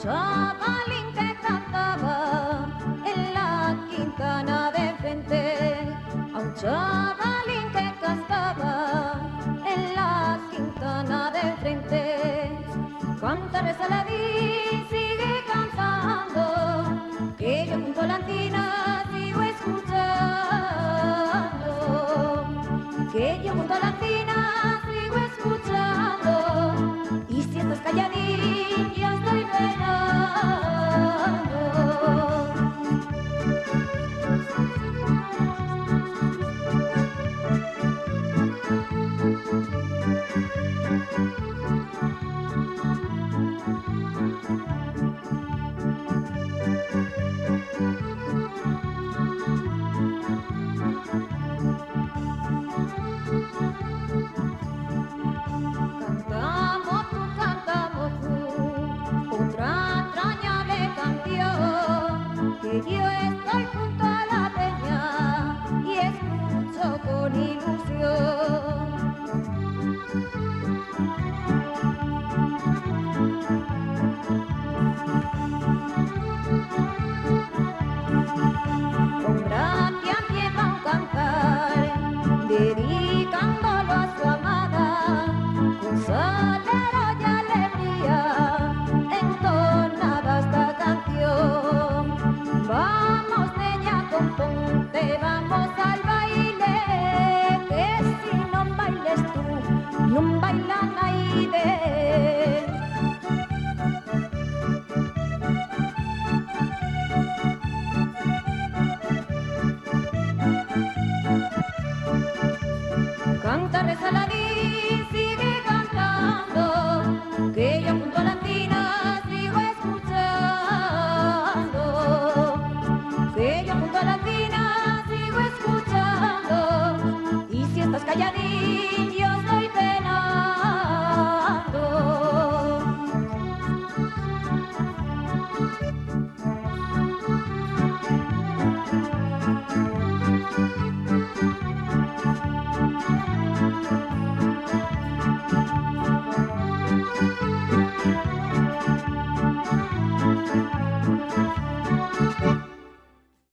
chavalín que cantaba en la quintana de enfrente, a un chavalín que cantaba en la quintana de enfrente. Canta Resaladín, sigue cantando, que yo junto a la antina sigo escuchando, que yo junto a la antina sigo escuchando, y si estás calladín, yo estoy penando. Cantamos tú, otra entrañable canción, que yo estoy junto a la peña y escucho con ilusión. Con gracia empieza a cantar, dedicándolo a su amada, con salero y alegría, entonada esta canción. Vamos, niña, componte, vamos al baile, que si no bailes tú, no baila nadie. Canta Resaladín, sigue cantando, que yo junto a la antina sigo escuchando, que yo junto a la antina sigo escuchando, y si estás calladín, yo estoy penando.